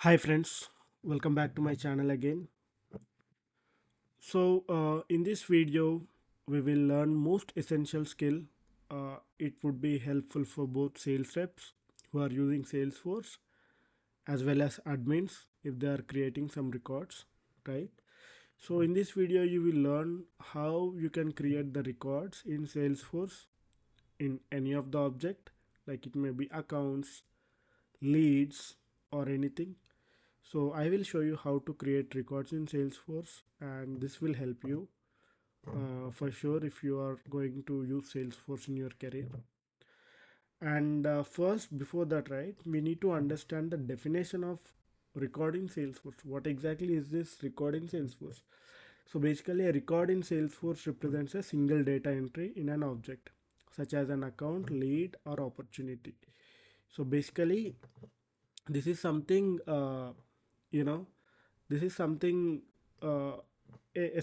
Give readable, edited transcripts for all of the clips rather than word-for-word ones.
Hi friends, welcome back to my channel again. In this video, we will learn most essential skill. It would be helpful for both sales reps who are using Salesforce as well as admins if they are creating some records, right? So in this video, you will learn how you can create the records in Salesforce in any of the object, like it may be accounts, leads, or anything. So I will show you how to create records in Salesforce, and this will help you for sure if you are going to use Salesforce in your career. And first, before that, right, we need to understand the definition of record in Salesforce. What exactly is this record in Salesforce? So basically, a record in Salesforce represents a single data entry in an object, such as an account, lead, or opportunity. So basically, this is something you know this is something uh, a,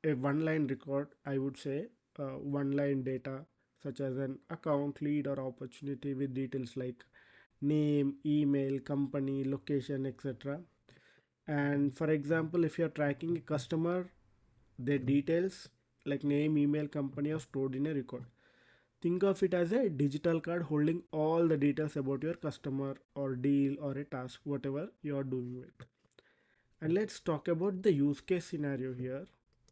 a one line record, I would say, one line data such as an account, lead, or opportunity with details like name, email, company, location, etc. And for example, if you're tracking a customer, their details like name, email, company are stored in a record. Think of it as a digital card holding all the details about your customer or deal or a task, whatever you are doing with. And let's talk about the use case scenario here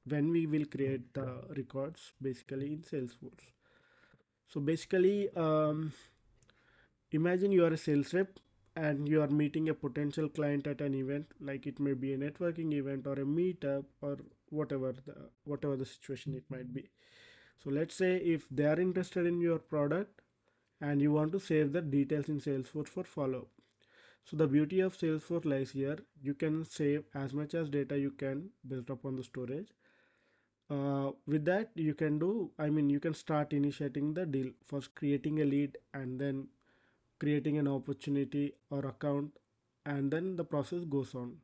when we will create the records basically in Salesforce. So basically, imagine you are a sales rep and you are meeting a potential client at an event, like it may be a networking event or a meetup or whatever the situation it might be. So let's say if they are interested in your product and you want to save the details in Salesforce for follow. So the beauty of Salesforce lies here. You can save as much as data you can based upon the storage. With that, you can do, I mean, you can start initiating the deal, first creating a lead and then creating an opportunity or account, and then the process goes on.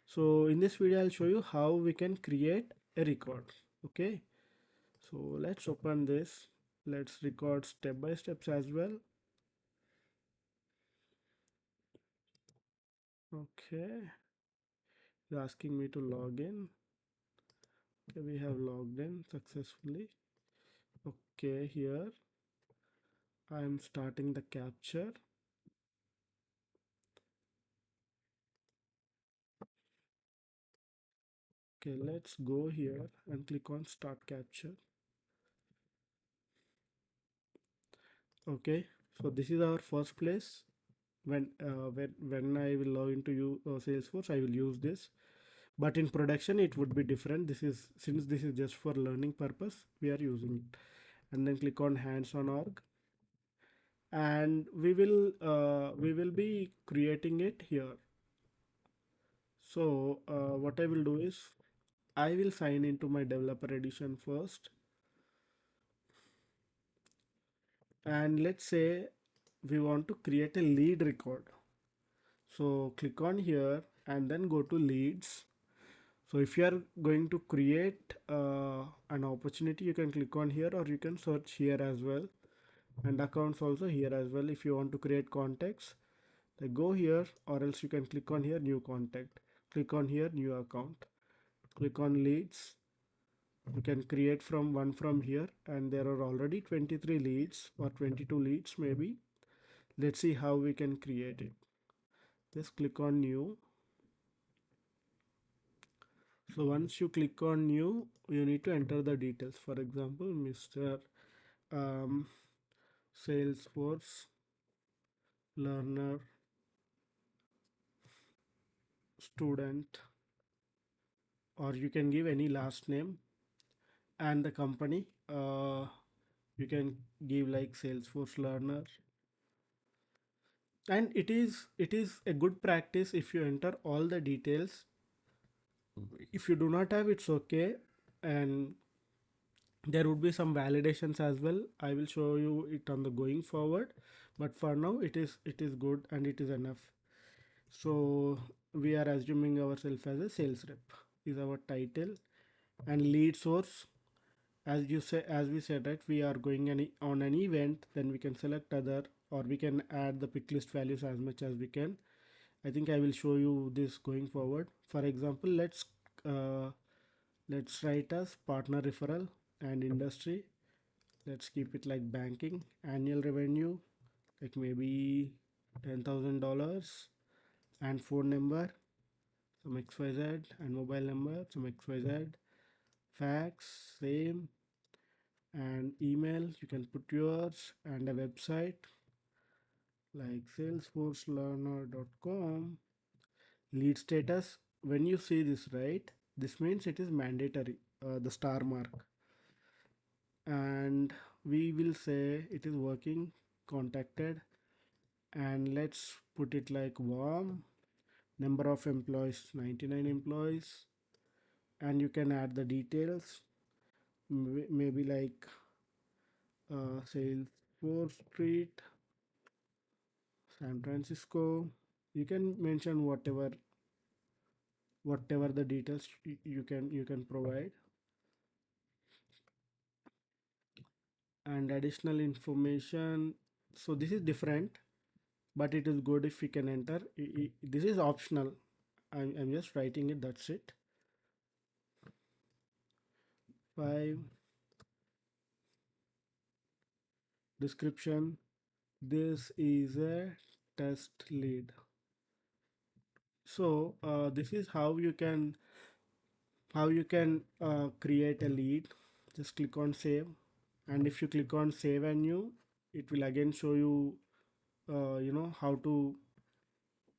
So in this video, I'll show you how we can create a record. Okay. So let's open this. Let's record step by steps as well. Okay. It's asking me to log in. Okay, we have logged in successfully. Okay, here I'm starting the capture. Okay, let's go here and click on start capture. Okay, so this is our first place. When I will log into Salesforce, I will use this. But in production, it would be different. This is since this is just for learning purpose, we are using it. And then click on hands on org, and we will be creating it here. So what I will do is I will sign into my developer edition first, and let's say we want to create a lead record. So click on here and then go to leads. So if you are going to create an opportunity, you can click on here or you can search here as well, and accounts also here as well. If you want to create contacts, like go here, or else you can click on here new contact, click on here new account, click on leads. You can create from here, and there are already 23 leads or 22 leads maybe. Let's see how we can create it. Just click on new. So once you click on new, you need to enter the details. For example, Mr. Um, Salesforce learner student, or you can give any last name and the company. You can give like Salesforce learner, and it is a good practice if you enter all the details. If you do not have, it's okay, and there would be some validations as well. I will show you it on the going forward, but for now it is good and it is enough. So we are assuming ourselves as a sales rep is our title, and lead source, as you say, as we said, right, we are going on an event, then we can select other, or we can add the pick list values as much as we can. I think I will show you this going forward. For example, uh, let's write as partner referral and industry. Let's keep it like banking. Annual revenue like maybe $10,000, and phone number some XYZ, and mobile number some XYZ. Fax same, and email you can put yours, and a website like salesforcelearner.com. Lead status, when you see this, right, this means it is mandatory, the star mark. And we will say it is working, contacted, and let's put it like warm. Number of employees 99 employees, and you can add the details, maybe like Salesforce Street, San Francisco. You can mention whatever the details you can provide. And additional information, so this is different, but it is good if we can enter. This is optional. I'm just writing it, that's it. 5 description, this is a test lead. So this is how you can create a lead. Just click on save, and if you click on save and new, it will again show you how to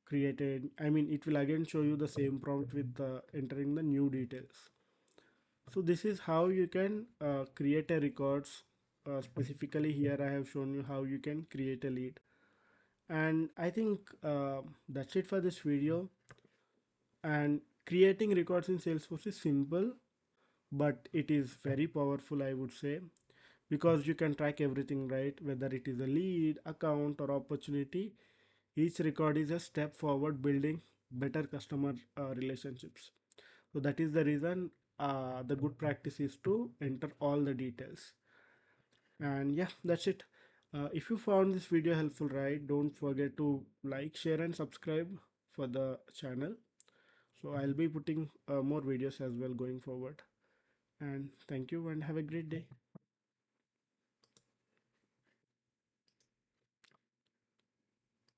create a, I mean, it will again show you the same prompt with entering the new details. So this is how you can create a records. Specifically here I have shown you how you can create a lead. And I think that's it for this video. And creating records in Salesforce is simple, but it is very powerful, I would say, because you can track everything, right? Whether it is a lead, account, or opportunity, each record is a step forward building better customer relationships. So that is the reason the good practice is to enter all the details. And yeah, that's it. If you found this video helpful, right, don't forget to like, share, and subscribe for the channel. So I'll be putting more videos as well going forward. And thank you and have a great day.